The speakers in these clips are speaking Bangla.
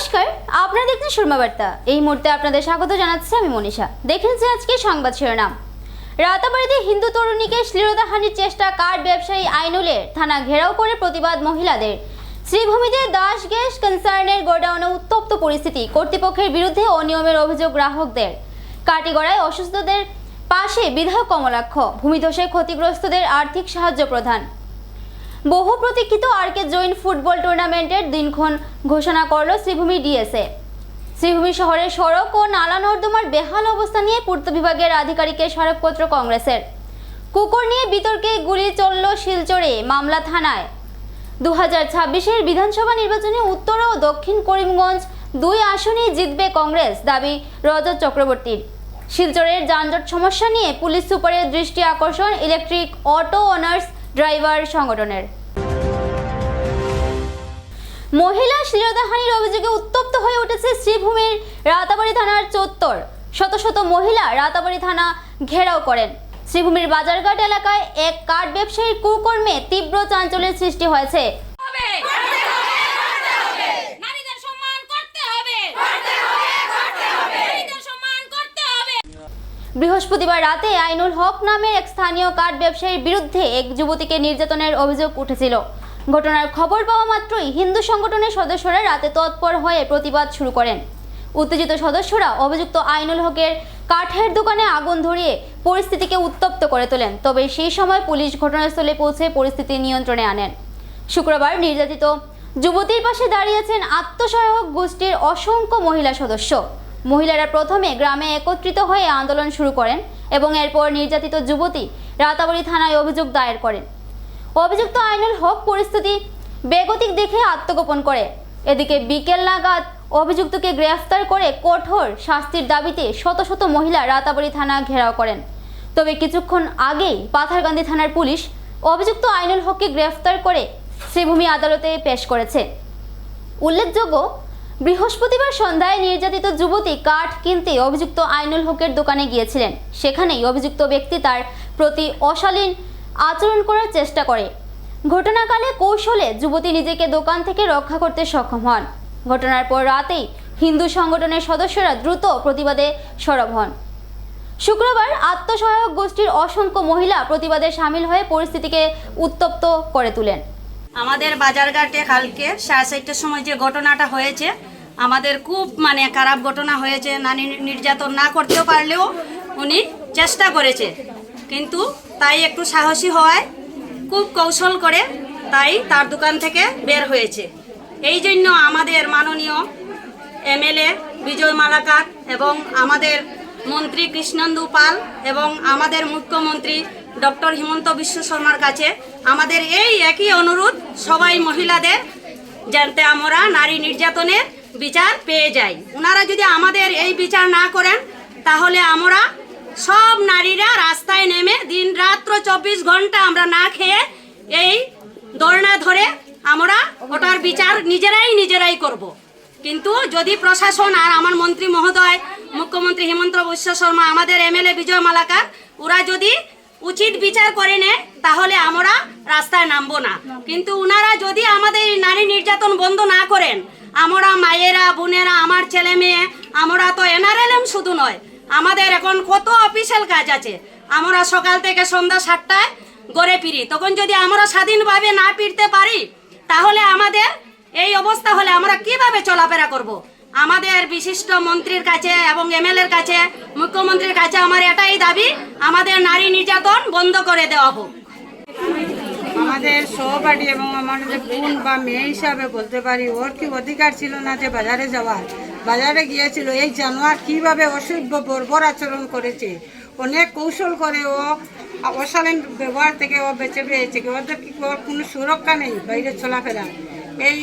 নমস্কার, আপনারা দেখছেন সুরমা বার্তা। এই মুহূর্তে আপনাদের স্বাগত জানাচ্ছি আমি মনীষা। দেখেন যে আজকে সংবাদ শিরোনাম। রাতাবাড়িতে হিন্দু তরুণীকে শ্লীলতাহানির চেষ্টা, কার্ড ব্যবসায়ী আইনুলের থানা ঘেরাও করে প্রতিবাদ মহিলাদের। শ্রীভূমিতে দাস গ্যাস কনসার্নের গোডাউনে উত্তপ্ত পরিস্থিতি, কর্তৃপক্ষের বিরুদ্ধে অনিয়মের অভিযোগ গ্রাহকদের। কাটিগড়ায় অসুস্থদের পাশে বিধায়ক কমলাক্ষ, ভূমিধসে ক্ষতিগ্রস্তদের আর্থিক সাহায্য প্রদান। বহু প্রতীক্ষিত আরকে জৈন ফুটবল টুর্নামেন্টের দিনক্ষণ ঘোষণা করল শ্রীভূমি ডিএসএ। শ্রীভূমি শহরের সড়ক ও নালা নর্দমার বেহাল অবস্থা নিয়ে পূর্ত বিভাগের আধিকারিকের স্মারকপত্র কংগ্রেসের। কুকুর নিয়ে বিতর্কে গুলি চলল শিলচরে, মামলা থানায়। 2026-এর বিধানসভা নির্বাচনে উত্তর ও দক্ষিণ করিমগঞ্জ দুই আসনেই জিতবে কংগ্রেস, দাবি রজত চক্রবর্তীর। শিলচরের যানজট সমস্যা নিয়ে পুলিশ সুপারের দৃষ্টি আকর্ষণ ইলেকট্রিক অটো ওনার্স ড্রাইভার সংগঠনের। মহিলা শ্লীলতাহানির অভিযোগে উত্তপ্ত হয়ে উঠেছে শ্রীভূমির রাতাবাড়ি থানার চত্বর। শত শত মহিলা রাতাবাড়ি থানা ঘেরাও করেন। শ্রীভূমির বাজারঘাট এলাকায় এক কার্ড ব্যবসায়ীর কুকর্মে তীব্র চাঞ্চল্যের সৃষ্টি হয়েছে। বৃহস্পতিবার রাতে আইনুল হক নামের এক স্থানীয় কার্ড ব্যবসায়ীর বিরুদ্ধে এক যুবতীকে নির্যাতনের অভিযোগ উঠেছিল। ঘটনার খবর পাওয়া মাত্রই হিন্দু সংগঠনের সদস্যরা রাতে তৎপর হয়ে প্রতিবাদ শুরু করেন। উত্তেজিত সদস্যরা অভিযুক্ত আইনুল হকের কাঠের দোকানে আগুন ধরিয়ে পরিস্থিতিকে উত্তপ্ত করে তোলেন। তবে সেই সময় পুলিশ ঘটনাস্থলে পৌঁছে পরিস্থিতি নিয়ন্ত্রণে আনেন। শুক্রবার নির্যাতিত যুবতীর পাশে দাঁড়িয়েছেন আত্মসহায়ক গোষ্ঠীর অসংখ্য মহিলা সদস্য। মহিলারা প্রথমে গ্রামে একত্রিত হয়ে আন্দোলন শুরু করেন এবং এরপর নির্যাতিত যুবতী রাতাবাড়ি থানায় অভিযোগ দায়ের করেন। অভিযুক্ত আইনুল হক পরিস্থিতি বেগতিক দেখে আত্মগোপন করে। এদিকে বিকেল নাগাদ অভিযুক্তকে গ্রেফতার করে কঠোর শাস্তির দাবিতে শত শত মহিলা রাতাবাড়ি থানা ঘেরাও করেন। তবে কিছুক্ষণ আগেই পাথারকান্দি থানার পুলিশ অভিযুক্ত আইনুল হককে গ্রেফতার করে শ্রীভূমি আদালতে পেশ করেছে। উল্লেখযোগ্য, বৃহস্পতিবার সন্ধ্যায় নির্যাতিত যুবতী কাঠ কিনতে অভিযুক্ত আইনুল হকের দোকানে গিয়েছিলেন। সেখানেই অভিযুক্ত ব্যক্তি তার প্রতি অশালীন আচরণ করার চেষ্টা করে। ঘটনাকালে কৌশলে যুবতী নিজেকে দোকান থেকে রক্ষা করতে সক্ষম হন। ঘটনার পর রাতেই হিন্দু সংগঠনের সদস্যরা দ্রুত প্রতিবাদে সরব হন। শুক্রবার আত্মসহায়ক গোষ্ঠীর অসংখ্য মহিলা প্রতিবাদে সামিল হয়ে পরিস্থিতিকে উত্তপ্ত করে তোলেন। আমাদের বাজারঘাটে কালকে 4:30টার সময় যে ঘটনাটা হয়েছে, আমাদের খুব খারাপ ঘটনা হয়েছে। নারী নির্যাতন না করতেও পারলেও উনি চেষ্টা করেছে, কিন্তু তাই একটু সাহসী হওয়ায় খুব কৌশল করে তাই তার দোকান থেকে বের হয়েছে। এই জন্য আমাদের মাননীয় এমএলএ বিজয় মালাকার এবং আমাদের মন্ত্রী কৃষ্ণেন্দু পাল এবং আমাদের মুখ্যমন্ত্রী ডক্টর হিমন্ত বিশ্ব শর্মার কাছে আমাদের এই একই অনুরোধ, সবাই মহিলাদের যাতে আমরা নারী নির্যাতনের বিচার পেয়ে যাই। ওনারা যদি আমাদের এই বিচার না করেন তাহলে আমরা সব নারীরা রাস্তায় নেমে দিন রাত্র 24 ঘন্টা আমরা না খেয়ে এই ধর্ণা ধরে আমরা ওটার বিচার নিজেরাই করব। কিন্তু যদি প্রশাসন আর আমার মন্ত্রী মহোদয় মুখ্যমন্ত্রী হিমন্ত বিশ্ব শর্মা, আমাদের এমএলএ বিজয় মালাকার, ওরা যদি উচিত বিচার করে নেয় তাহলে আমরা রাস্তায় নামবো না। কিন্তু ওনারা যদি আমাদের নারী নির্যাতন বন্ধ না করেন, আমরা মায়েরা বোনেরা, আমার ছেলে মেয়ে, আমরা তো এনআরএলএম শুধু নয়, আমাদের এখন কত অফিসিয়াল কাজ আছে। আমরা সকাল থেকে সন্ধ্যা 7টায় গড়ে ফিরি। তখন যদি আমরা স্বাধীনভাবে না ফিরতে পারি তাহলে আমাদের এই অবস্থা হলে আমরা কিভাবে চলাফেরা করব? আমাদের বিশিষ্ট মন্ত্রীর কাছে এবং এমএলএর কাছে, মুখ্যমন্ত্রীর কাছে আমার এটাই দাবি, আমাদের নারী নির্যাতন বন্ধ করে দেওয়া হোক। আমাদের সহপাঠী এবং আমার যে বোন বা মেয়ে হিসাবে বলতে পারি, ওর কি অধিকার ছিল না যে বাজারে যাওয়ার? বাজারে গিয়েছিল। এই জানোয়ার কিভাবে অসভ্য বর্বর আচরণ করেছে, অনেক কৌশল করে ও অশালীন ব্যবহার থেকে ও বেঁচে পেয়েছে। ওদের কি ওর কোনো সুরক্ষা নেই বাইরে চলাফেরা। এই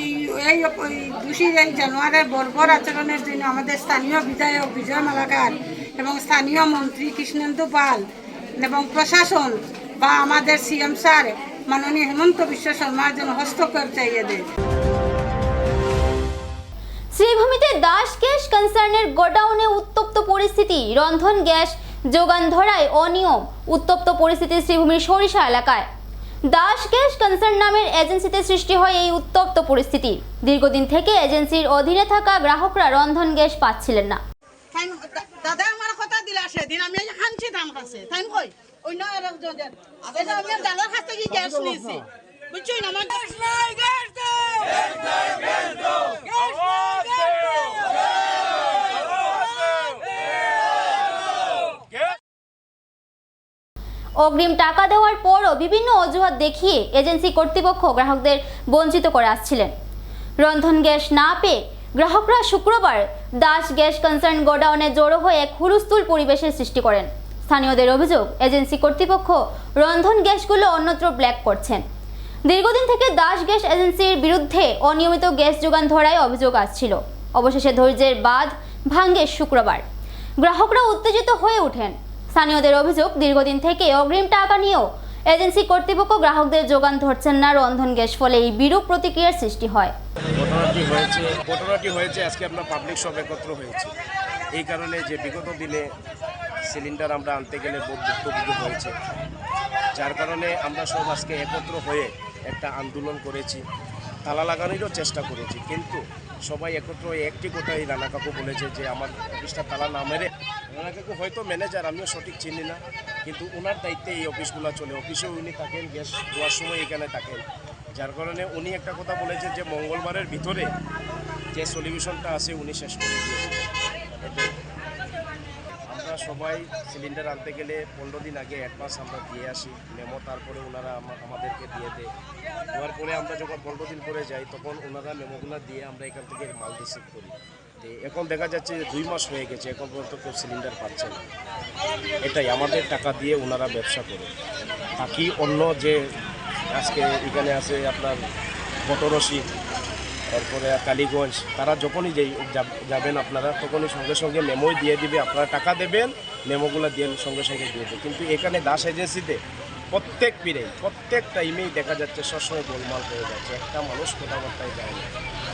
দোষীর এই জানোয়ারের বর্বর আচরণের জন্য আমাদের স্থানীয় বিধায়ক বিজয় মালাকার এবং স্থানীয় মন্ত্রী কৃষ্ণেন্দু পাল এবং প্রশাসন বা আমাদের সিএম স্যার মাননীয় হিমন্ত বিশ্ব শর্মার জন্য হস্তক্ষেপ চাইয়ে দেয়। শ্রীভূমিতে দাস গ্যাস কনসার্নের গোডাউনে উত্তপ্ত পরিস্থিতি, রন্ধন গ্যাস যোগান ধরায় অনিয়ম, উত্তপ্ত পরিস্থিতি শ্রীভূমির সরিষা এলাকায়। দাস গ্যাস কনসার্ন নামের এজেন্সিতে সৃষ্টি হয় এই উত্তপ্ত পরিস্থিতি। দীর্ঘদিন থেকে এজেন্সির অধীনে থাকা গ্রাহকরা রন্ধন গ্যাস পাচ্ছিলেন না। দাদা আমার কথা দিলা সেদিন আমি খানছি দাম কাছে তাই কই অন্য আরেকজন এটা আমি দাদার কাছ থেকে গ্যাস নিয়েছি বুঝছই না আমার গ্যাস নাই গ্যাস দাও গ্যাস দাও অগ্রিম টাকা দেওয়ার পরও বিভিন্ন অজুহাত দেখিয়ে এজেন্সি কর্তৃপক্ষ গ্রাহকদের বঞ্চিত করে আসছিলেন। রন্ধন গ্যাস না পেয়ে গ্রাহকরা শুক্রবার দাস গ্যাস কনসার্ন গোডাউনে জড়ো হয়ে এক হুলস্থুল পরিবেশের সৃষ্টি করেন। স্থানীয়দের অভিযোগ, এজেন্সি কর্তৃপক্ষ রন্ধন গ্যাসগুলো অন্যত্র ব্ল্যাক করছেন। দীর্ঘদিন থেকে দাস গ্যাস এজেন্সির বিরুদ্ধে অনিয়মিত গ্যাস যোগান ধরায় অভিযোগ আসছিল। অবশেষে ধৈর্যের বাঁধ ভাঙে শুক্রবার। গ্রাহকরা উত্তেজিত হয়ে ওঠেন। স্থানীয়দের অভিযোগ, দীর্ঘদিন থেকে অগ্রিম টাকা নিয়েও এজেন্সি কর্তৃপক্ষ গ্রাহকদের যোগান ধরছেন না রন্ধন গ্যাস, ফলে এই বিরূপ প্রতিক্রিয়ার সৃষ্টি হয়। ঘটনাটি হয়েছে আজকে আমরা পাবলিক সব একত্র হয়েছে এই কারণে যে বিগত দিনে সিলিন্ডার আমরা আনতে গেলে বহু ভুক্তভোগী হয়েছে, যার কারণে আমরা সব আজকে একত্র হয়ে একটা আন্দোলন করেছি, তালা লাগানোরও চেষ্টা করেছি। কিন্তু সবাই একত্র হয়ে একটি কথাই রানা কাকু বলেছে যে আমার অফিসটা তালা না মেরে, রানা কাকু হয়তো ম্যানেজার, আমিও সঠিক চিনি না, কিন্তু ওনার দায়িত্বে এই অফিসগুলো চলে, অফিসেও উনি থাকেন, গ্যাস দেওয়ার সময় এখানে থাকেন, যার কারণে উনি একটা কথা বলেছেন যে মঙ্গলবারের ভিতরে যে সলিউশনটা আছে উনি শেষ করে দিয়েছেন। আমরা সবাই সিলিন্ডার আনতে গেলে 15 দিন আগে অ্যাডভান্স আমরা দিয়ে আসি মেমো, তারপরে ওনারা আমাদেরকে দিয়ে দেয়। দেওয়ার পরে আমরা যখন 15 দিন পরে যাই তখন ওনারা মেমোগুলো দিয়ে আমরা এখান থেকে মাল রিসিভ করি। তো এখন দেখা যাচ্ছে যে 2 মাস হয়ে গেছে, এখন পর্যন্ত কেউ সিলিন্ডার পাচ্ছে না। এটাই আমাদের টাকা দিয়ে ওনারা ব্যবসা করে। বাকি অন্য যে আজকে এখানে আছে আপনার বটরশি, তারপরে কালীগঞ্জ, তারা যখনই যাবেন আপনারা তখনই সঙ্গে সঙ্গে মেমোই দিয়ে দিবে, আপনারা টাকা দেবেন, মেমোগুলো দিয়ে সঙ্গে সঙ্গে দিয়ে দেবে। কিন্তু এখানে দাস এজেন্সিতে প্রত্যেক টাইমেই দেখা যাচ্ছে সবসময় গোলমাল হয়ে যাচ্ছে, একটা মানুষ কথাবার্তায় যায় না।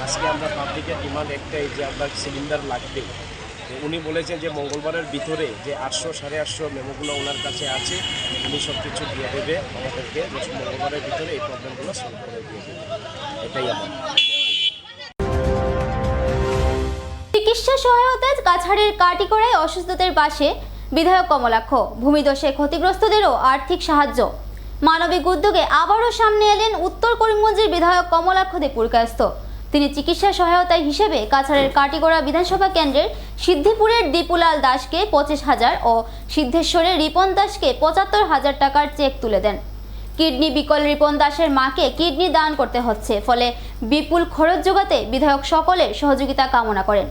আজকে আমরা পাবলিকের ডিমান্ড একটাই যে আপনার সিলিন্ডার লাগবে। উনি বলেছেন যে মঙ্গলবারের ভিতরে যে 800 850 মেমোগুলো ওনার কাছে আছে, উনি সব কিছু দিয়ে দেবে আমাদেরকে, মঙ্গলবারের ভিতরে এই প্রবলেমগুলো সলভ করে দিয়ে দেবে। এটাই আমার চিকিৎসা সহায়তায় কাছাড়ের কাটিগড়ায় অসুস্থদের পাশে বিধায়ক কমলাক্ষ। ভূমিধসে ক্ষতিগ্রস্তদেরও আর্থিক সাহায্য। মানবিক উদ্যোগে আবারও সামনে এলেন উত্তর করিমগঞ্জের বিধায়ক কমলাক্ষ দে পুরকায়স্থ। তিনি চিকিৎসা সহায়তা হিসেবে কাছাড়ের কাটিগড়া বিধানসভা কেন্দ্রের সিদ্ধিপুরের দীপুলাল দাসকে 25,000 ও সিদ্ধেশ্বরের রিপন দাসকে 75,000 টাকার চেক তুলে দেন। কিডনি বিকল রিপন দাসের মাকে কিডনি দান করতে হচ্ছে, ফলে বিপুল খরচ যোগাতে বিধায়ক সকলের সহযোগিতা কামনা করেন।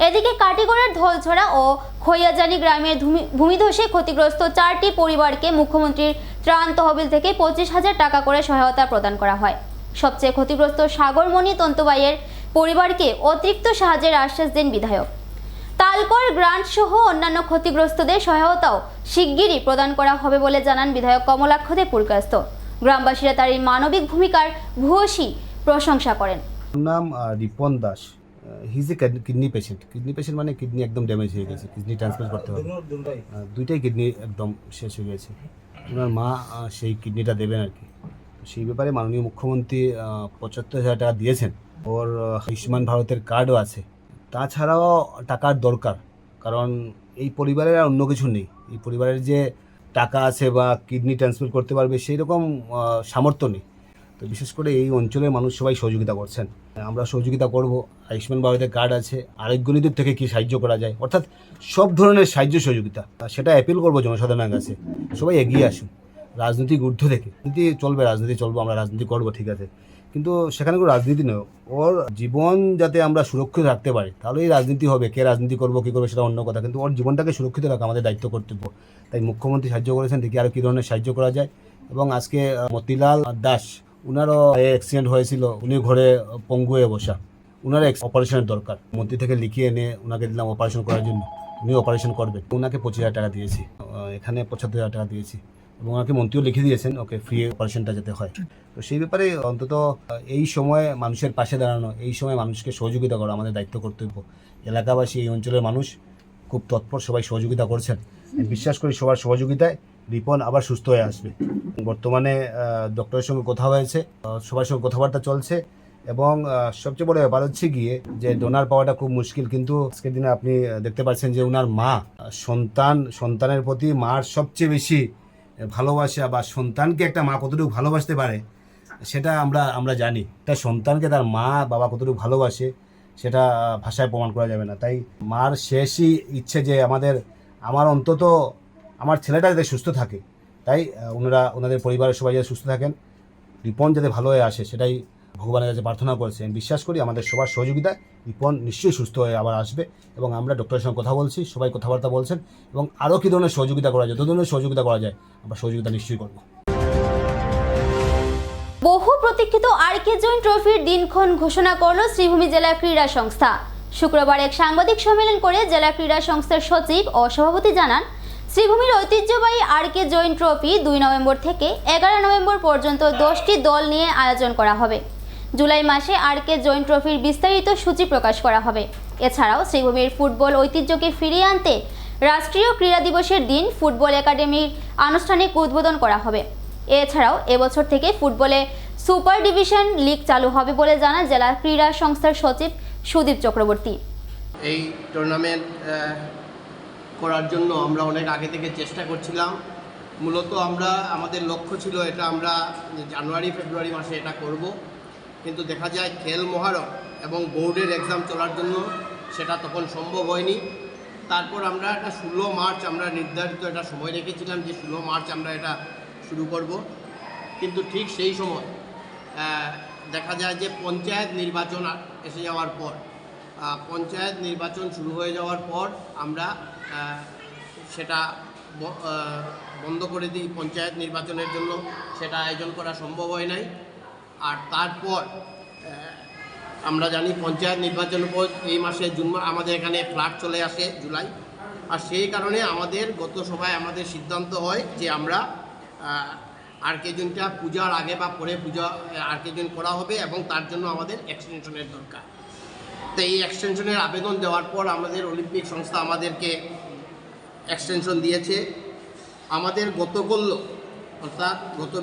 এদিকে কাটিগড়ার ধলছড়া ও খৈয়াজানি গ্রামের ভূমিধসে ক্ষতিগ্রস্ত 4টি পরিবারকে মুখ্যমন্ত্রীর ত্রাণ তহবিল থেকে 25,000 টাকা করে সহায়তা প্রদান করা হয়। সবচেয়ে ক্ষতিগ্রস্ত সাগরমণি তন্তুবাইয়ের পরিবারকে অতিরিক্ত সাহায্যের আশ্বাস দেন বিধায়ক। তালকর গ্রান্ট সহ অন্যান্য ক্ষতিগ্রস্তদের সহায়তাও শিগগিরই প্রদান করা হবে বলে জানান বিধায়ক কমলাক্ষ দে পুরকায়স্থ। গ্রামবাসীরা তার এই মানবিক ভূমিকার ভূয়সী প্রশংসা করেন। নাম Ripon Das, he is a kidney patient. Kidney patient মানে কিডনি একদম ড্যামেজ হয়ে গেছে, কিডনি ট্রান্সপ্লান্ট করতে হবে। দুইটাই কিডনি একদম শেষ হয়ে গেছে। ওনার মা সেই কিডনিটা দেবেন আর কি। সেই ব্যাপারে মাননীয় মুখ্যমন্ত্রী 75,000 টাকা দিয়েছেন। ওর আয়ুষ্মান ভারতের কার্ডও আছে। তাছাড়াও টাকার দরকার, কারণ এই পরিবারের আর অন্য কিছু নেই। এই পরিবারের যে টাকা আছে বা কিডনি ট্রান্সপ্লান্ট করতে পারবে সেই রকম সামর্থ্য নেই। তো বিশেষ করে এই অঞ্চলের মানুষ সবাই সহযোগিতা করছেন, আমরা সহযোগিতা করব। আয়ুষ্মান ভারতের কার্ড আছে, আরোগ্য নীতির থেকে কী সাহায্য করা যায়, অর্থাৎ সব ধরনের সাহায্য সহযোগিতা, সেটা অ্যাপিল করবো জনসাধারণের কাছে। সবাই এগিয়ে আসুন, রাজনৈতিক ঊর্ধ্ব থেকে। রাজনীতি চলবে, রাজনীতি চলবো, আমরা রাজনীতি করবো, ঠিক আছে, কিন্তু সেখানে কোনো রাজনীতি নয়। ওর জীবন যাতে আমরা সুরক্ষিত রাখতে পারি, তাহলেই রাজনীতি হবে। কে রাজনীতি করবো কী করবো সেটা অন্য কথা, কিন্তু ওর জীবনটাকে সুরক্ষিত রাখা আমাদের দায়িত্ব কর্তব্য। তাই মুখ্যমন্ত্রী সাহায্য করেছেন, দেখি আরও কী ধরনের সাহায্য করা যায়। এবং আজকে মতিলাল দাস, উনারও অ্যাক্সিডেন্ট হয়েছিল, উনি ঘরে পঙ্গু হয়ে বসা, উনার অপারেশনের দরকার। মন্ত্রী থেকে লিখিয়ে এনে ওনাকে দিলাম অপারেশন করার জন্য, উনি অপারেশন করবেন। ওনাকে 25,000 টাকা দিয়েছি, এখানে 75,000 টাকা দিয়েছি, এবং ওনাকে মন্ত্রীও লিখে দিয়েছেন ওকে ফ্রি অপারেশনটা যাতে হয়। তো সেই ব্যাপারে অন্তত এই সময়ে মানুষের পাশে দাঁড়ানো, এই সময় মানুষকে সহযোগিতা করা আমাদের দায়িত্ব কর্তব্য। এলাকাবাসী, এই অঞ্চলের মানুষ খুব তৎপর, সবাই সহযোগিতা করছেন। বিশ্বাস করি সবার সহযোগিতায় রিপন আবার সুস্থ হয়ে আসবে। বর্তমানে ডক্টরের সঙ্গে কথা হয়েছে, সবার সঙ্গে কথাবার্তা চলছে এবং সবচেয়ে বড় ব্যাপার হচ্ছে গিয়ে যে ডোনার পাওয়াটা খুব মুশকিল, কিন্তু আজকের দিনে আপনি দেখতে পাচ্ছেন যে ওনার মা সন্তানের প্রতি মার সবচেয়ে বেশি ভালোবাসা বা সন্তানকে একটা মা কতটুকু ভালোবাসতে পারে সেটা আমরা জানি। একটা সন্তানকে তার মা বাবা কতটুকু ভালোবাসে সেটা ভাষায় প্রমাণ করা যাবে না। তাই মার শেষই ইচ্ছে যে আমার অন্তত আমার ছেলেটা যাতে সুস্থ থাকে, তাই ওনাদের পরিবারের সবাই যাতে সুস্থ থাকেন, রিপন যাতে ভালো হয়ে আসে সেটাই ভগবানের কাছে প্রার্থনা করেছে। আমি বিশ্বাস করি আমাদের সবার সহযোগিতায় রিপন নিশ্চয়ই সুস্থ হয়ে আবার আসবে এবং আমরা ডক্টরের সঙ্গে কথা বলছি, সবাই কথাবার্তা বলছেন এবং আরও কী ধরনের সহযোগিতা করা যায়, যত ধরনের সহযোগিতা করা যায় আমরা সহযোগিতা নিশ্চয়ই করবো। বহু প্রতীক্ষিত আরকে জয়েন্ট ট্রফির দিনক্ষণ ঘোষণা করল শ্রীভূমি জেলা ক্রীড়া সংস্থা। শুক্রবার এক সাংবাদিক সম্মেলন করে জেলা ক্রীড়া সংস্থার সচিব ও সভাপতি জানান, শ্রীভূমির ঐতিহ্যবাহী আরকে জয়েন্ট ট্রফি 2 নভেম্বর থেকে 11 নভেম্বর পর্যন্ত 10টি দল নিয়ে আয়োজন করা হবে। জুলাই মাসে আরকে জয়েন্ট ট্রফির বিস্তারিত সূচি প্রকাশ করা হবে। এছাড়াও শ্রীভূমির ফুটবল ঐতিহ্যকে ফিরিয়ে আনতে রাষ্ট্রীয় ক্রীড়া দিবসের দিন ফুটবল একাডেমির আনুষ্ঠানিক উদ্বোধন করা হবে। এছাড়াও এবছর থেকে ফুটবলে সুপার ডিভিশন লিগ চালু হবে বলে জানান জেলা ক্রীড়া সংস্থার সচিব সুদীপ চক্রবর্তী। এই টুর্নামেন্ট করার জন্য আমরা অনেক আগে থেকে চেষ্টা করছিলাম। মূলত আমাদের লক্ষ্য ছিল এটা আমরা জানুয়ারি ফেব্রুয়ারি মাসে এটা করব, কিন্তু দেখা যায় খেল মহারণ এবং বোর্ডের এক্সাম চলার জন্য সেটা তখন সম্ভব হয়নি। তারপর আমরা এটা 16 মার্চ আমরা নির্ধারিত এটা সময় রেখেছিলাম যে 16 মার্চ আমরা এটা শুরু করব, কিন্তু ঠিক সেই সময় দেখা যায় যে পঞ্চায়েত নির্বাচন এসে যাওয়ার পর, পঞ্চায়েত নির্বাচন শুরু হয়ে যাওয়ার পর আমরা সেটা বন্ধ করে দিই। পঞ্চায়েত নির্বাচনের জন্য সেটা আয়োজন করা সম্ভব হয় নাই। আর তারপর আমরা জানি পঞ্চায়েত নির্বাচনের পর এই মাসে জুন আমাদের এখানে ফ্লাড চলে আসে জুলাই, আর সেই কারণে আমাদের গত সভায় আমাদের সিদ্ধান্ত হয় যে আমরা আরকে জয়েন্টটা পূজার আগে বা পরে আরকে জয়েন্ট করা হবে এবং তার জন্য আমাদের এক্সটেনশনের দরকার। তো এই এক্সটেনশনের আবেদন দেওয়ার পর আমাদের অলিম্পিক সংস্থা আমাদেরকে এক্সটেনশন দিয়েছে। আমাদের গত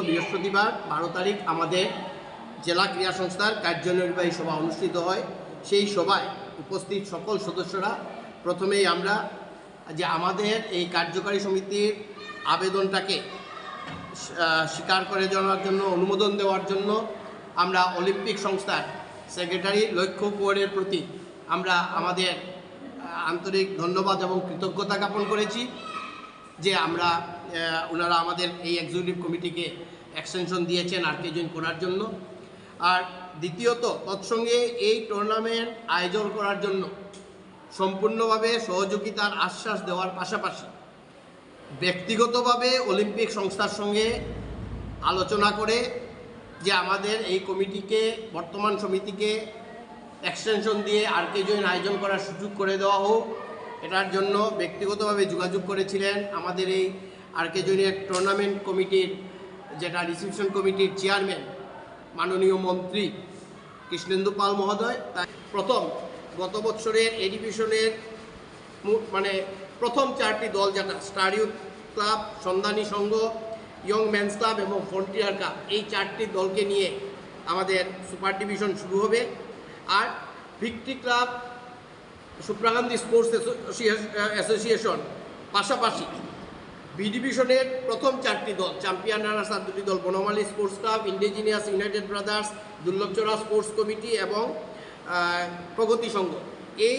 বৃহস্পতিবার 12 তারিখ আমাদের জেলা ক্রীড়া সংস্থার কার্যনির্বাহী সভা অনুষ্ঠিত হয়। সেই সভায় উপস্থিত সকল সদস্যরা প্রথমেই আমরা যে আমাদের এই কার্যকারী সমিতির আবেদনটাকে স্বীকার করে যাওয়ার জন্য, অনুমোদন দেওয়ার জন্য আমরা অলিম্পিক সংস্থার সেক্রেটারি লক্ষ্য কোয়ারের প্রতি আমরা আমাদের আন্তরিক ধন্যবাদ এবং কৃতজ্ঞতা জ্ঞাপন করেছি যে ওনারা আমাদের এই এক্সিকিউটিভ কমিটিকে এক্সটেনশন দিয়েছেন আরকে জয়েন করার জন্য। আর দ্বিতীয়ত তৎসঙ্গে এই টুর্নামেন্ট আয়োজন করার জন্য সম্পূর্ণভাবে সহযোগিতার আশ্বাস দেওয়ার পাশাপাশি ব্যক্তিগতভাবে অলিম্পিক সংস্থার সঙ্গে আলোচনা করে যে আমাদের এই কমিটিকে, বর্তমান সমিতিকে এক্সটেনশন দিয়ে আরকে জয়েন আয়োজন করার সুযোগ করে দেওয়া হোক, এটার জন্য ব্যক্তিগতভাবে যোগাযোগ করেছিলেন আমাদের এই আরকে জয়েনের টুর্নামেন্ট কমিটির, যেটা রিসিপশন কমিটির চেয়ারম্যান মাননীয় মন্ত্রী কৃষ্ণেন্দু পাল মহোদয়। তাই গত বছরের এ ডিভিশনের প্রথম 4টি দল, যেটা star youth club, Sandhani Sangha, young men's club এবং ফ্রন্টিয়ার ক্লাব, এই 4টি দলকে নিয়ে আমাদের সুপার ডিভিশন শুরু হবে। আর victory club, Suprakanti sports association, পাশাপাশি বি ডিভিশনের প্রথম 4টি দল, চ্যাম্পিয়ন রানার্স আর 2টি দল, Banamali sports club, indigenous united brothers, Durlabhchhara sports committee এবং প্রগতি সংঘ, এই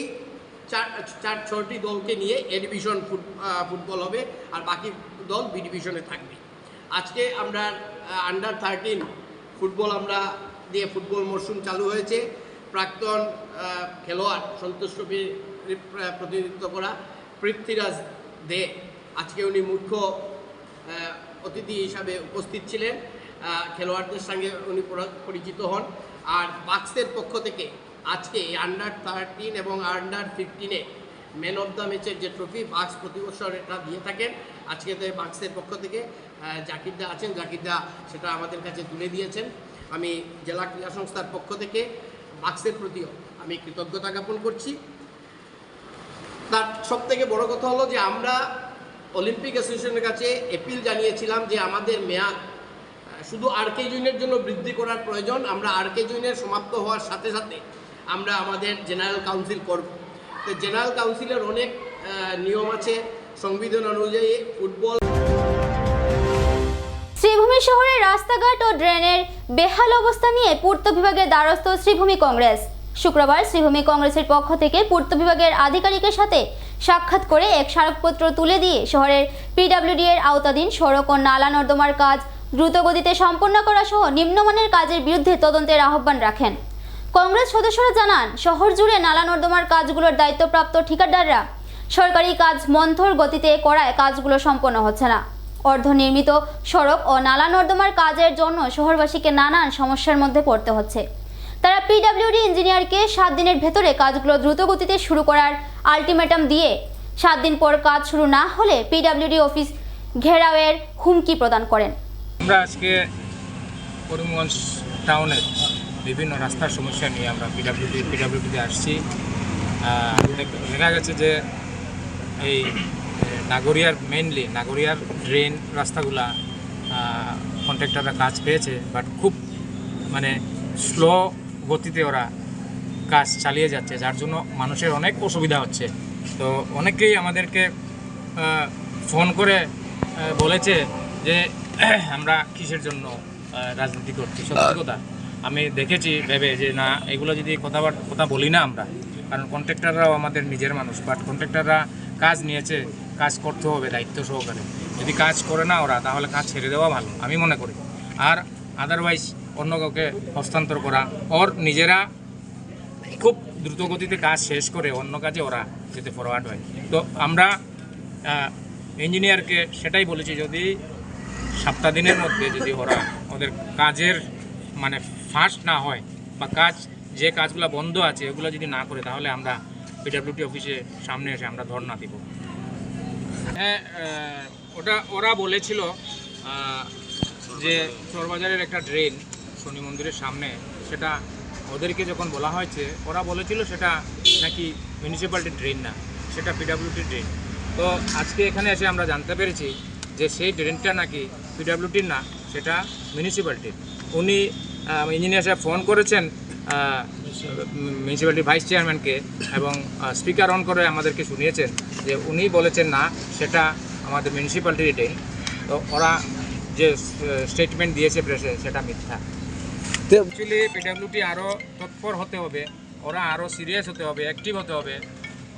6টি দলকে নিয়ে এ ডিভিশন ফুটবল হবে আর বাকি দল বি ডিভিশনে থাকবে। আজকে আমরা আন্ডার 13 ফুটবল ফুটবল মরশুম চালু হয়েছে। প্রাক্তন খেলোয়াড় সন্তোষ ট্রফির প্রতিনিধিত্ব করা পৃথ্বীরাজ দে আজকে উনি মুখ্য অতিথি হিসাবে উপস্থিত ছিলেন। খেলোয়াড়দের সঙ্গে উনি পরিচিত হন। আর বাক্সের পক্ষ থেকে আজকে আন্ডার 13 এবং আন্ডার 15-এ ম্যান অফ দ্য ম্যাচের যে ট্রফি বাক্স প্রতি বছর এটা দিয়ে থাকেন, আজকে বাক্সের পক্ষ থেকে জাকিরদা আছেন, জাকিরদা সেটা আমাদের কাছে তুলে দিয়েছেন। আমি জেলা ক্রীড়া সংস্থার পক্ষ থেকে বাক্সের প্রতিও আমি কৃতজ্ঞতা জ্ঞাপন করছি। তার সবথেকে বড় কথা হলো যে আমরা অলিম্পিক অ্যাসোসিয়েশনের কাছে অ্যাপিল জানিয়েছিলাম যে আমাদের মেয়াদ শুধু আরকে জুনিয়র জন্য বৃদ্ধি করার প্রয়োজন। আমরা আরকে জুনিয়র সমাপ্ত হওয়ার সাথে সাথে আমরা আমাদের জেনারেল কাউন্সিল করব। তো জেনারেল কাউন্সিলের অনেক নিয়ম আছে, সংবিধান অনুযায়ী ফুটবল। শ্রীভূমি শহরের রাস্তাঘাট ও ড্রেনের বেহাল অবস্থা নিয়ে পূর্ত বিভাগের দ্বারস্থ শ্রীভূমি কংগ্রেস। শুক্রবার শ্রীভূমি কংগ্রেসের পক্ষ থেকে পূর্ত বিভাগের আধিকারিকের সাথে সাক্ষাৎ করে এক স্মারকপত্র তুলে দিয়ে শহরের পিডব্লিউডি এর আওতাধীন সড়ক ও নালা নর্দমার কাজ দ্রুতগতিতে সম্পন্ন করা সহ নিম্নমানের কাজের বিরুদ্ধে তদন্তের আহ্বান রাখেন। কংগ্রেস সদস্যরা জানান, শহর জুড়ে নালা নর্দমার কাজগুলোর দায়িত্বপ্রাপ্ত ঠিকাদাররা সরকারি কাজ মন্থর গতিতে করায় কাজগুলো সম্পন্ন হচ্ছে না। অর্ধনির্মিত সড়ক ও নালা নর্দমার কাজের জন্য শহরবাসীকে নানান সমস্যার মধ্যে পড়তে হচ্ছে। তারা পিডব্লিউডি ইঞ্জিনিয়ারকে 7 দিনের ভেতরে কাজগুলো দ্রুতগতিতে শুরু করার আলটিমেটাম দিয়ে 7 দিন পর কাজ শুরু না হলে পিডব্লিউডি অফিস ঘেরাওয়ের হুমকি প্রদান করেন। আমরা আজকে করিমগঞ্জ টাউনের বিভিন্ন রাস্তার সমস্যা নিয়ে আমরা পিডব্লিউডিতে আসছি। দেখা গেছে যে এই নাগরিয়ার ড্রেন রাস্তাগুলা কন্ট্রাক্টররা কাজ পেয়েছে, বাট খুব স্লো গতিতে ওরা কাজ চালিয়ে যাচ্ছে, যার জন্য মানুষের অনেক অসুবিধা হচ্ছে। তো অনেকেই আমাদেরকে ফোন করে বলেছে যে আমরা কিসের জন্য রাজনীতি করছি। সত্যি কথা, আমি দেখেছি ভেবে যে না, এগুলো যদি কথা বলি না আমরা, কারণ কন্ট্রাক্টররাও আমাদের নিজের মানুষ, বাট কন্ট্রাক্টররা কাজ নিয়েছে, কাজ করতে হবে দায়িত্ব সহকারে। যদি কাজ করে না ওরা, তাহলে কাজ ছেড়ে দেওয়া ভালো আমি মনে করি। আর আদারওয়াইজ অন্য কাউকে হস্তান্তর করা, ওর নিজেরা খুব দ্রুতগতিতে কাজ শেষ করে অন্য কাজে ওরা যাতে ফরওয়ার্ড হয়। তো আমরা ইঞ্জিনিয়ারকে সেটাই বলেছি, যদি 7 দিনের মধ্যে যদি ওদের কাজের ফাস্ট না হয় বা যে কাজগুলো বন্ধ আছে ওগুলো যদি না করে, তাহলে আমরা পিডব্লিউডি অফিসে সামনে এসে আমরা ধর্ণা দিব। ওরা বলেছিল যে চোরবাজারের একটা ড্রেন শনি মন্দিরের সামনে, সেটা ওদেরকে যখন বলা হয়েছে ওরা বলেছিল সেটা নাকি মিউনিসিপ্যালিটির ড্রেন না, সেটা পিডব্লিউডির ড্রেন। তো আজকে এখানে এসে আমরা জানতে পেরেছি যে সেই ড্রেনটা নাকি পিডব্লিউডির না, সেটা মিউনিসিপ্যালিটির। উনি ইঞ্জিনিয়ার সাহেব ফোন করেছেন মিউনিসিপ্যালিটির ভাইস চেয়ারম্যানকে এবং স্পিকার অন করে আমাদেরকে শুনিয়েছেন যে উনি বলেছেন না, সেটা আমাদের মিউনিসিপ্যালিটির ড্রেন। তো ওরা যে স্টেটমেন্ট দিয়েছে প্রেসে, সেটা মিথ্যা। অ্যাকচুয়ালি পিডব্লিউডি আরও তৎপর হতে হবে, ওরা আরও সিরিয়াস হতে হবে, অ্যাক্টিভ হতে হবে।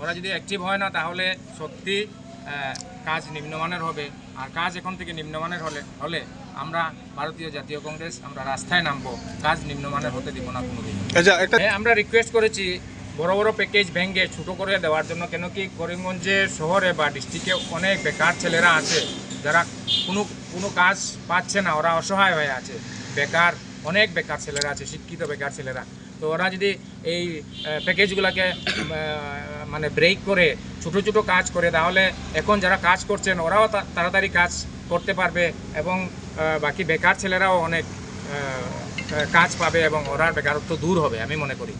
ওরা যদি অ্যাক্টিভ হয় না, তাহলে সত্যি কাজ নিম্নমানের হবে। আর কাজ এখন থেকে নিম্নমানের হলে আমরা ভারতীয় জাতীয় কংগ্রেস আমরা রাস্তায় নামবো, কাজ নিম্নমানের হতে দিব না কোনোদিন। আমরা রিকোয়েস্ট করেছি বড় বড় প্যাকেজ ভেঙে ছোটো করে দেওয়ার জন্য, কেন কি করিমগঞ্জের শহরে বা ডিস্ট্রিক্টে অনেক বেকার ছেলেরা আছে, যারা কোনো কাজ পাচ্ছে না, ওরা অসহায় হয়ে আছে। অনেক বেকার ছেলেরা আছে, শিক্ষিত বেকার ছেলেরা। তো ওরা যদি এই প্যাকেজগুলোকে ব্রেক করে ছোটো ছোটো কাজ করে, তাহলে এখন যারা কাজ করছেন ওরাও তাড়াতাড়ি কাজ করতে পারবে এবং বাকি বেকার ছেলেরাও অনেক কাজ পাবে এবং ওরার বেকারত্ব দূর হবে আমি মনে করি।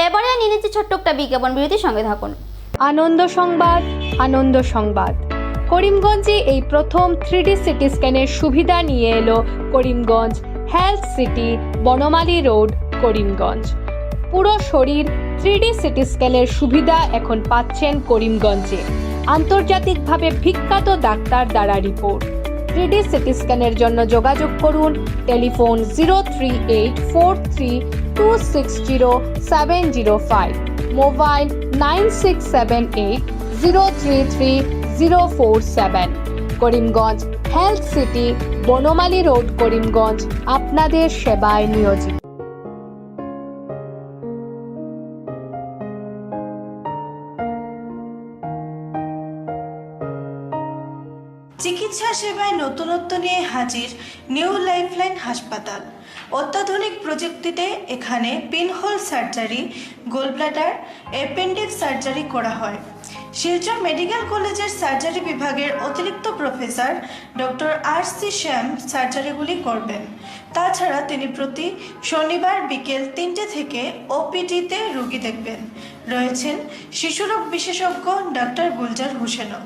এবারে নিয়ে নিচ্ছি ছোট্ট একটা বিজ্ঞাপন বিরতির সঙ্গে থাকুন। আনন্দ সংবাদ। করিমগঞ্জে এই প্রথম 3D সিটি স্ক্যানের সুবিধা নিয়ে এলো Karimganj health city, Banamali road, Karimganj. পুরো শরীর 3D সিটি স্ক্যানের সুবিধা এখন পাচ্ছেন করিমগঞ্জে। আন্তর্জাতিকভাবে বিখ্যাত ডাক্তার দ্বারা রিপোর্ট। 3D সিটি স্ক্যানের জন্য যোগাযোগ করুন telephone 03843260705, mobile 9678033047। Karimganj health city, Banamali road, Karimganj আপনাদের সেবায় নিয়োজিত। চিকিৎসা সেবায় নতুনত্ব নিয়ে হাজির নিউ লাইফলাইন হাসপাতাল। অত্যাধুনিক প্রযুক্তিতে এখানে pinhole surgery, gallbladder, appendix surgery করা হয়। শিলচর মেডিকেল কলেজের সার্জারি বিভাগের অতিরিক্ত প্রফেসর ডক্টর RC শ্যাম সার্জারিগুলি করবেন। তাছাড়া তিনি প্রতি শনিবার বিকেল 3টে থেকে OPD-তে রোগী দেখবেন। রয়েছেন শিশুরোগ বিশেষজ্ঞ ডাক্তার গুলজার হোসেনও।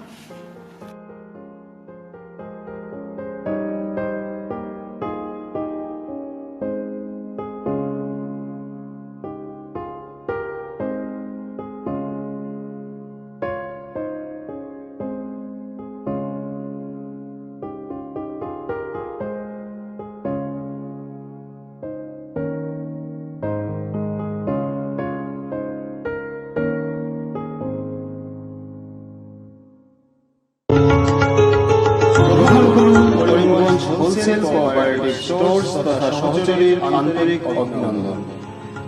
করিমগঞ্জ হোলসেল কোঅপারেটিভ স্টোর্স তথা সহযোগীর আন্তরিক অভিনন্দন।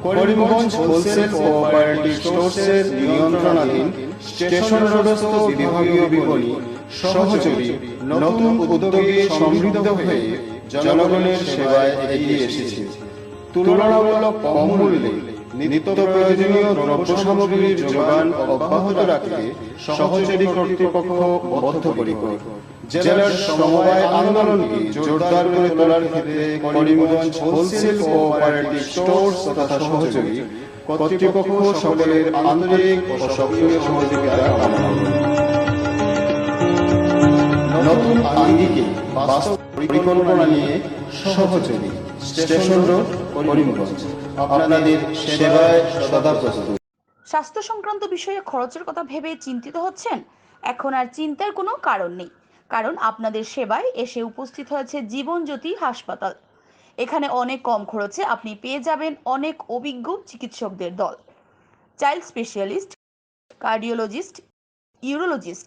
করিমগঞ্জ হোলসেল কোঅপারেটিভ স্টোর্সের নিয়ন্ত্রণাধীন স্টেশন রোডস্থ বিভাগীয় বিপণী সহযোগী নতুন উদ্যোগে সমৃদ্ধ হয়ে জনগণের সেবায় এগিয়ে এসেছে। তুলনামূলক কম মূল্যে নিত্য প্রয়োজনীয় দ্রব্য সামগ্রীর যোগান অব্যাহত রাখতে সহযোগী কর্তৃপক্ষ বদ্ধপরিকর। জেলার সমবায় আন্দোলনকে জোরদার করে তোলার ক্ষেত্রে করিমগঞ্জ হোলসেল কোঅপারেটিভ স্টোর্স তথা সহযোগী কর্তৃপক্ষ সকলের আন্তরিক ও সক্রিয় সহযোগিতা কামনা করি। নতুন আঙ্গিকে বাস্তব পরিকল্পনা নিয়ে সহযোগী স্টেশন রোড করিমগঞ্জ আপনাদের সেবায় সদা প্রস্তুত। স্বাস্থ্য সংক্রান্ত বিষয়ে খরচের কথা ভেবে চিন্তিত হচ্ছেন? এখন আর চিন্তার কোনো কারণ নেই, কারণ আপনাদের সেবায় এসে উপস্থিত হয়েছে জীবনজ্যোতি হাসপাতাল। এখানে অনেক কম খরচে আপনি পেয়ে যাবেন অনেক অভিজ্ঞ চিকিৎসকদের দল। Child specialist, cardiologist, urologist,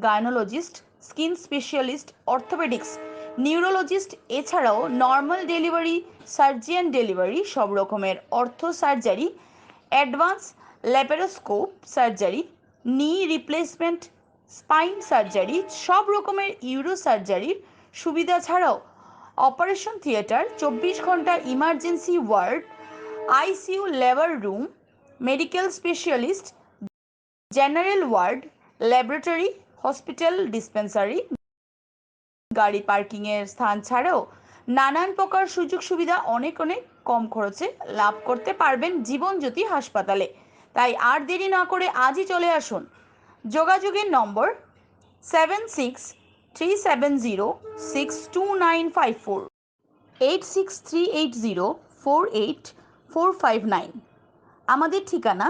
gynaecologist, skin specialist, orthopaedics, neurologist, এছাড়াও নর্মাল ডেলিভারি, সার্জিয়ান ডেলিভারি, সব রকমের ortho surgery, advance laparoscope surgery, knee replacement, spine surgery, সব রকমের ইউরো সার্জারির সুবিধা ছাড়াও অপারেশন থিয়েটার, 24 ঘন্টা emergency ward, ICU labour room, medical specialist, general ward, laboratory, hospital dispensary, গাড়ি পার্কিংয়ের স্থান ছাড়াও নানান প্রকার সুযোগ সুবিধা অনেক কম খরচে লাভ করতে পারবেন জীবনজ্যোতি হাসপাতালে। তাই আর দেরি না করে আজই চলে আসুন। যোগাযোগের নম্বর 7637062954, 8638048459। আমাদের ঠিকানা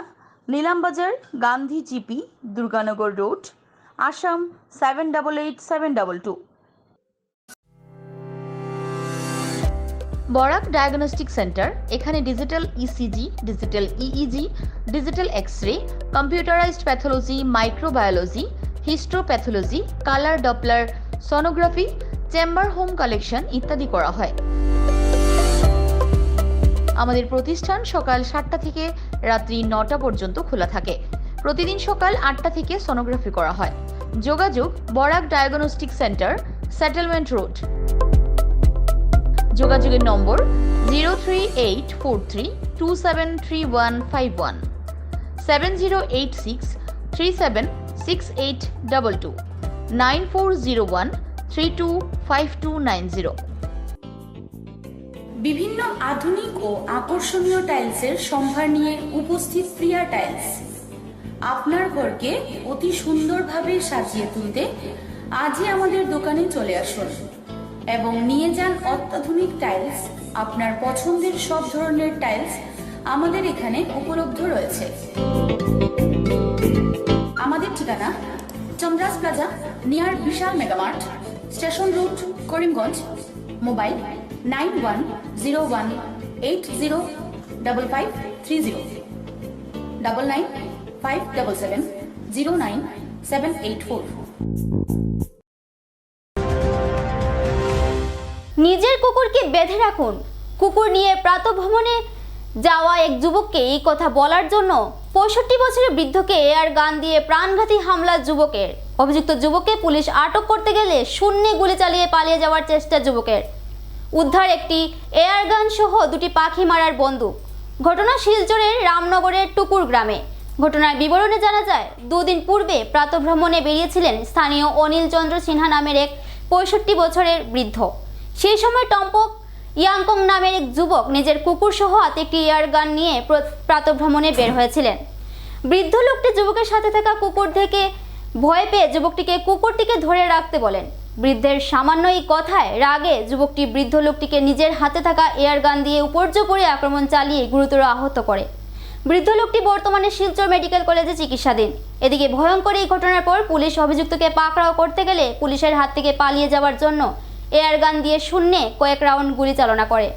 Nilambazar, Gandhi GP, Durganagar road, Assam 788722। Barak diagnostic centre, এখানে digital ECG, digital EEG, digital X-ray, computerised pathology, microbiology, histopathology, colour doppler sonography, chamber home collection ইত্যাদি করা হয়। আমাদের প্রতিষ্ঠান সকাল 7টা থেকে রাত্রি 9টা পর্যন্ত খোলা থাকে। প্রতিদিন সকাল 8টা থেকে সোনোগ্রাফি করা হয়। যোগাযোগ Barak diagnostic centre, settlement road. যোগাযোগের নম্বর 03843273151, 7086376822, 9401325290। বিভিন্ন আধুনিক ও আকর্ষণীয় টাইলসের সম্ভার নিয়ে উপস্থিত প্রিয়া টাইলস। আপনার ঘরকে অতি সুন্দরভাবে সাজিয়ে তুলতে আজই আমাদের দোকানে চলে আসুন এবং নিয়ে যান অত্যাধুনিক টাইলস। আপনার পছন্দের সব ধরনের টাইলস আমাদের এখানে উপলব্ধ রয়েছে। আমাদের ঠিকানা Chandras plaza, near Bishal megamart, station road, Karimganj. Mobile 9101805530, 9957709784। নিজের কুকুরকে বেঁধে রাখুন। কুকুর নিয়ে প্রাতঃভ্রমণে যাওয়া এক যুবককে এই কথা বলার জন্য 65 বছরের বৃদ্ধকে এয়ার গান দিয়ে প্রাণঘাতী হামলা যুবকের। অভিযুক্ত যুবককে পুলিশ আটক করতে গেলে শূন্যে গুলি চালিয়ে পালিয়ে যাওয়ার চেষ্টা যুবকের। উদ্ধার একটি এয়ার গান সহ 2টি পাখি মারার বন্দুক। ঘটনা শিলচরের রামনগরের টুকুর গ্রামে। ঘটনার বিবরণে জানা যায়, 2 দিন পূর্বে প্রাতঃভ্রমণে বেরিয়েছিলেন স্থানীয় অনিল চন্দ্র সিনহা নামের এক 65 বছরের বৃদ্ধ। সেই সময় টম্পক ইয়াংকং নামের এক যুবক নিজের কুকুর সহ হাতে একটি এয়ার গান নিয়ে প্রাতঃভ্রমণে বের হয়েছিলেন। বৃদ্ধ লোকটি যুবকের সাথে থাকা কুকুর থেকে ভয় পেয়ে যুবকটিকে কুকুরটিকে ধরে রাখতে বলেন। বৃদ্ধের সামান্য এই কথায় রাগে যুবকটি বৃদ্ধ লোকটিকে নিজের হাতে থাকা এয়ার গান দিয়ে উপর্যুপরি আক্রমণ চালিয়ে গুরুতর আহত করে। বৃদ্ধ লোকটি বর্তমানে শিলচর মেডিকেল কলেজে চিকিৎসাধীন। এদিকে ভয়ঙ্কর এই ঘটনার পর পুলিশ অভিযুক্তকে পাকড়াও করতে গেলে পুলিশের হাত থেকে পালিয়ে যাওয়ার জন্য এয়ার গান দিয়ে শূন্যে কয়েক রাউন্ড গুলি চালনা করে।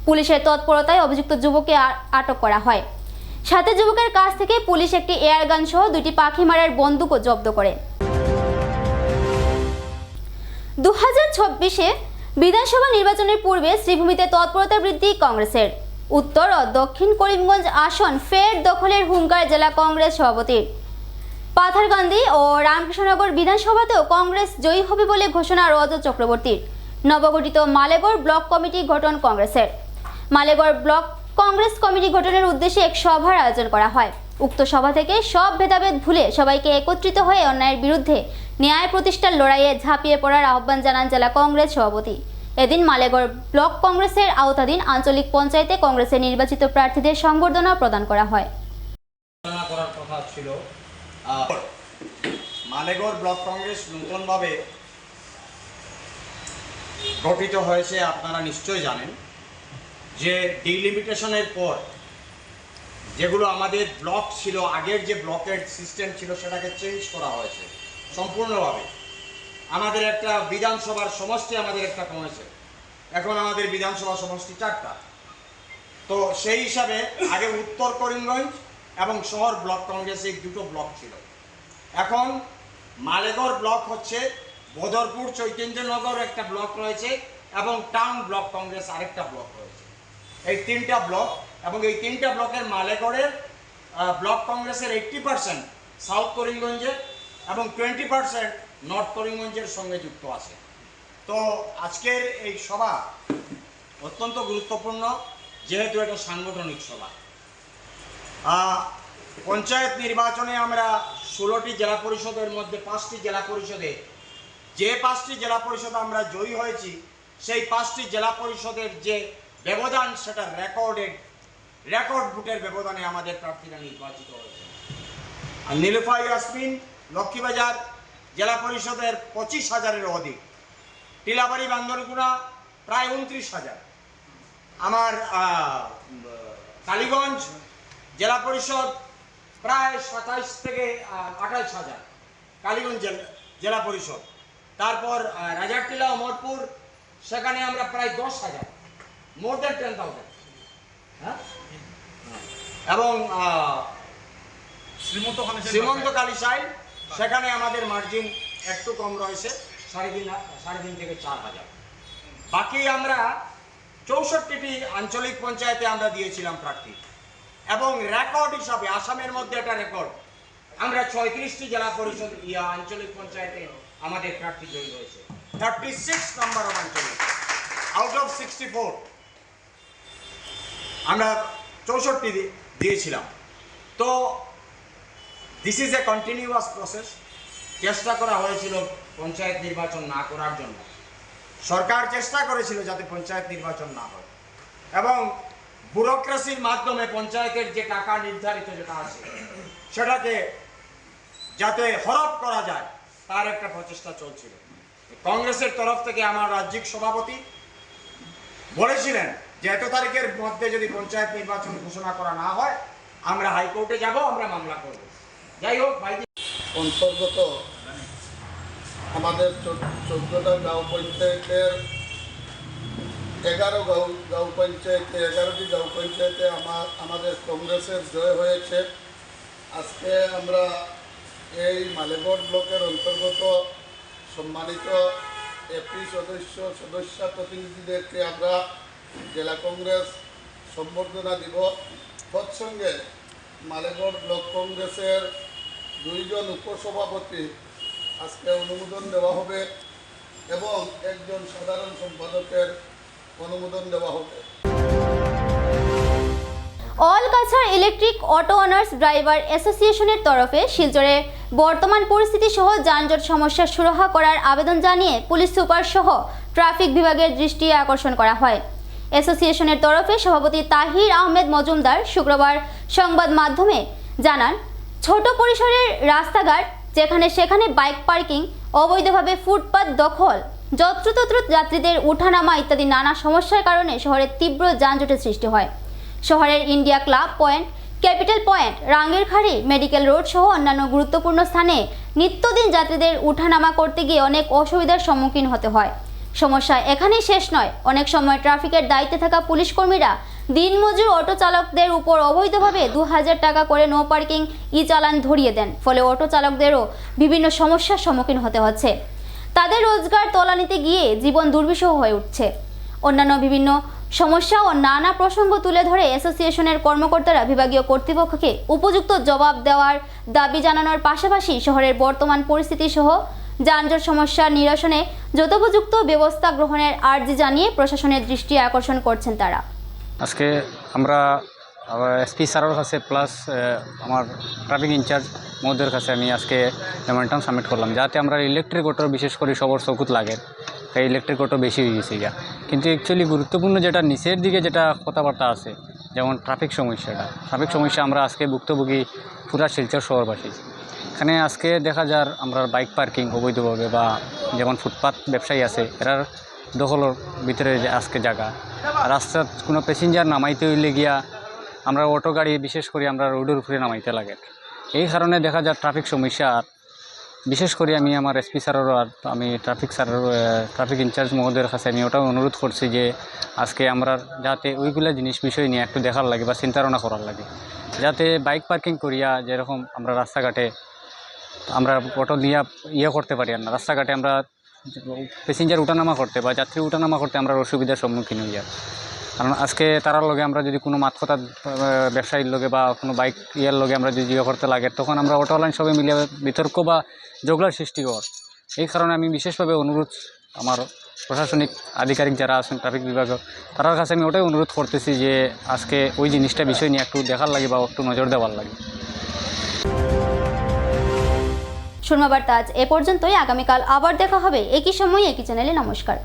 পুলিশের তৎপরতায় অভিযুক্ত যুবককে আটক করা হয়। সাথে যুবকের কাছ থেকে পুলিশ একটি এয়ার গান সহ 2টি পাখি মারার বন্দুকও জব্দ করে। 2024-এ বিধানসভা নির্বাচনের পূর্বে শ্রীভূমিতে তৎপরতা বৃদ্ধি কংগ্রেসের। উত্তর ও দক্ষিণ করিমগঞ্জ আসন ফের দখলের হুঙ্কার জেলা কংগ্রেস সভাপতির। পাথারকান্দি ও রামকৃষ্ণনগর বিধানসভাতেও কংগ্রেস জয়ী হবে বলে ঘোষণা রজত চক্রবর্তীর। নবগঠিত মালেগড় ব্লক কমিটি গঠন কংগ্রেসের। মালেগড় ব্লক কংগ্রেস কমিটি গঠনের উদ্দেশ্যে এক সভার আয়োজন করা হয়। উক্ত সভা থেকে সব ভেদাভেদ ভুলে সবাইকে একত্রিত হয়ে অন্যায়ের বিরুদ্ধে ন্যায় প্রতিষ্ঠার লড়াইয়ে ঝাঁপিয়ে পড়ার আহ্বান জানান জেলা কংগ্রেস সভাপতি। এদিন মালেগড় ব্লক কংগ্রেসের আওতাধীন আঞ্চলিক পঞ্চায়েতে কংগ্রেসের নির্বাচিত প্রার্থীদের সংবর্ধনা প্রদান করা হয়। করার কথা ছিল। মালেগড় ব্লক কংগ্রেস নতুনভাবে গঠিত হয়েছে, আপনারা নিশ্চয়ই জানেন যে ডিলিমিটেশনের পর যেগুলো আমাদের ব্লক ছিল, আগের যে ব্লকের সিস্টেম ছিল সেটাকে চেঞ্জ করা হয়েছে সম্পূর্ণভাবে। আমাদের একটা বিধানসভার সমষ্টি আমাদের একটা কমেছে, এখন আমাদের বিধানসভা সমষ্টি 4টা। তো সেই হিসাবে আগে উত্তর করিমগঞ্জ এবং শহর ব্লক কংগ্রেস এই 2টো ব্লক ছিল। এখন মালেগড় ব্লক হচ্ছে, বদরপুর চৈতন্যনগর একটা ব্লক রয়েছে এবং টাউন ব্লক কংগ্রেস আরেকটা ব্লক রয়েছে। এই 3টা ব্লক, এবং এই 3টা ব্লকের মালেগড়ের ব্লক কংগ্রেসের 80% সাউথ করিমগঞ্জের এবং 20% নর্থ করিমগঞ্জের সঙ্গে যুক্ত আছে। তো আজকের এই সভা অত্যন্ত গুরুত্বপূর্ণ, যেহেতু এটা সাংগঠনিক সভা। পঞ্চায়েত নির্বাচনে আমরা 16টি জেলা পরিষদের মধ্যে 5টি জেলা পরিষদে, যে 5টি জেলা পরিষদ আমরা জয়ী হয়েছি, সেই 5টি জেলা পরিষদের যে ব্যবধান সেটা রেকর্ড ভোটের ব্যবধানে আমাদের প্রার্থীরা নির্বাচিত হয়েছে। আর নীলুফা ইয়াসমিন লক্ষ্মীবাজার জেলা পরিষদের 25,000-এরও অধিক, টিলাবাড়ি বান্দরগুনা প্রায় 29,000, আমার কালীগঞ্জ জেলা পরিষদ প্রায় 27 থেকে 28,000 কালীগঞ্জ জেলা পরিষদ। তারপর রাজারটিলা অমরপুর, সেখানে আমরা প্রায় 10,000, মোর দ্যান 10,000। হ্যাঁ, এবং শ্রীমন্ত কালীসাই, সেখানে আমাদের মার্জিন একটু কম রয়েছে, 3.5 থেকে 4,000। বাকি আমরা 64টি আঞ্চলিক পঞ্চায়েতে আমরা দিয়েছিলাম প্রার্থী, এবং রেকর্ড হিসাবে আসামের মধ্যে একটা রেকর্ড, আমরা 36টি জেলা পরিষদ আঞ্চলিক পঞ্চায়েতে আমাদের প্রার্থী জয়ী হয়েছে। 36 নাম্বার অফ আঞ্চলিক আউট অফ 64 আমরা 64 দিয়েছিলাম। তো this is a continuous process. চেষ্টা করা হয়েছিল পঞ্চায়েত নির্বাচন না করার জন্য, সরকার চেষ্টা করেছিল যাতে পঞ্চায়েত নির্বাচন না হয়, এবং ব্যুরোক্রেসির মাধ্যমে পঞ্চায়েতের যে টাকা নির্ধারিত যেটা আছে সেটাকে যাতে হরপ করা যায় তার একটা প্রচেষ্টা চলছিল। কংগ্রেসের তরফ থেকে আমার রাজ্যিক সভাপতি বলেছিলেন যে এত তারিখের মধ্যে যদি পঞ্চায়েত নির্বাচন ঘোষণা করা না হয় আমরা হাইকোর্টে যাব, আমরা মামলা করব। যাই হোক, অন্তর্গত আমাদের 14টা গাঁও পঞ্চায়েতের 11টি গাঁও পঞ্চায়েতে আমাদের কংগ্রেসের জয় হয়েছে। আজকে আমরা এই মালেগড় ব্লকের অন্তর্গত সম্মানিত এপি সদস্য প্রতিনিধিদেরকে আমরা জেলা কংগ্রেস সম্বর্ধনা দিব। তৎসঙ্গে মালেগড় ব্লক কংগ্রেসের 2 জন উপসভাপতি আজকে অনুমোদন দেওয়া হবে এবং একজন সাধারণ সম্পাদকের অনুমোদন দেওয়া হবে। All Cachar electric auto honours driver অ্যাসোসিয়েশনের তরফে শিলচরে বর্তমান পরিস্থিতি সহ যানজট সমস্যা সুরাহা করার আবেদন জানিয়ে পুলিশ সুপার সহ ট্রাফিক বিভাগের দৃষ্টি আকর্ষণ করা হয়। অ্যাসোসিয়েশনের তরফে সভাপতি তাহির আহমেদ মজুমদার শুক্রবার সংবাদ মাধ্যমে জানান, ছোট পরিসরের রাস্তাঘাট, যেখানে সেখানে বাইক পার্কিং, অবৈধভাবে ফুটপাত দখল, যত্রতত্র যাত্রীদের ওঠানামা ইত্যাদি নানা সমস্যার কারণে শহরে তীব্র যানজটের সৃষ্টি হয়। শহরের India club point, capital point, Rangirkhari, medical road সহ অন্যান্য গুরুত্বপূর্ণ স্থানে নিত্যদিন যাত্রীদের ওঠানামা করতে গিয়ে অনেক অসুবিধার সম্মুখীন হতে হয়। সমস্যা এখানেই শেষ নয়, অনেক সময় ট্রাফিকের দায়িত্বে থাকা পুলিশ কর্মীরা দিনমজুর অটো চালকদের উপর অবৈধভাবে 2000 টাকা করে নো পার্কিং ই চালান ধরিয়ে দেন। ফলে অটো চালকদেরও বিভিন্ন সমস্যার সম্মুখীন হতে হচ্ছে। তাদের রোজগার তলানিতে গিয়ে জীবন দুর্বিষহ হয়ে উঠছে। অন্যান্য বিভিন্ন সমস্যা ও নানা প্রসঙ্গ তুলে ধরে অ্যাসোসিয়েশনের কর্মকর্তারা বিভাগীয় কর্তৃপক্ষকে উপযুক্ত জবাব দেওয়ার দাবি জানানোর পাশাপাশি শহরের বর্তমান পরিস্থিতি সহ যানজট সমস্যা নিরসনে যথোপযুক্ত ব্যবস্থা গ্রহণের আর্জি জানিয়ে প্রশাসনের দৃষ্টি আকর্ষণ করছেন তারা। আজকে আমরা এসপি স্যারের কাছে প্লাস আমার ট্রাফিক ইনচার্জ মহোদয়ের কাছে আমি আজকে মেমোরেন্ডাম সাবমিট করলাম, যাতে আমরা ইলেকট্রিক অটো বিশেষ করে সবর চকুত লাগে, তাই ইলেকট্রিক অটো বেশি হয়ে গেছে গিয়া। কিন্তু অ্যাকচুয়ালি গুরুত্বপূর্ণ যেটা নিচের দিকে যেটা কথাবার্তা আছে, যেমন ট্রাফিক সমস্যা আমরা আজকে ভুক্তভোগী পুরা শিলচর শহরবাসী। এখানে আজকে দেখা যায় আমরা বাইক পার্কিং অবৈধভাবে বা যেমন ফুটপাত ব্যবসায়ী আছে এরার দখলের ভিতরে আজকে জায়গা, রাস্তার কোনো প্যাসেঞ্জার নামাইতে হইলে গিয়া আমরা অটো গাড়ি বিশেষ করে আমরা রোডের উপরে নামাইতে লাগে। এই কারণে দেখা যায় ট্রাফিক সমস্যা। আর বিশেষ করে আমি আমার এসপি স্যারেরও আর আমি ট্রাফিক ইনচার্জ মহোদয়ের কাছে আমি ওটাও অনুরোধ করছি যে আজকে আমরা যাতে ওইগুলা জিনিস বিষয় নিয়ে একটু দেখার লাগে বা চিন্তাধারণা করার লাগে, যাতে বাইক পার্কিং করিয়া যেরকম আমরা রাস্তাঘাটে আমরা অটো নিয়ে করতে পারি না, রাস্তাঘাটে আমরা প্যাসেঞ্জার উঠানামা করতে বা যাত্রী উঠানামা করতে আমরা অসুবিধার সম্মুখীন হই। কারণ আজকে তারার লগে আমরা যদি কোনো মাতকতা ব্যবসায়ীর লগে বা কোনো বাইক লগে আমরা যদি করতে লাগে, তখন আমরা অটোলাইন সবাই মিলে বিতর্ক বা ঝগড়ার সৃষ্টি কর। এই কারণে আমি বিশেষভাবে অনুরোধ আমার প্রশাসনিক আধিকারিক যারা আছেন ট্রাফিক বিভাগের, তার কাছে আমি ওটাই অনুরোধ করতেছি যে আজকে ওই জিনিসটা বিষয় নিয়ে একটু দেখার লাগে বা একটু নজর দেওয়ার লাগে। শর্মা বার্তা আজ এ পর্যন্তই। আগামীকাল আবার দেখা হবে একই সময় একই চ্যানেলে। নমস্কার।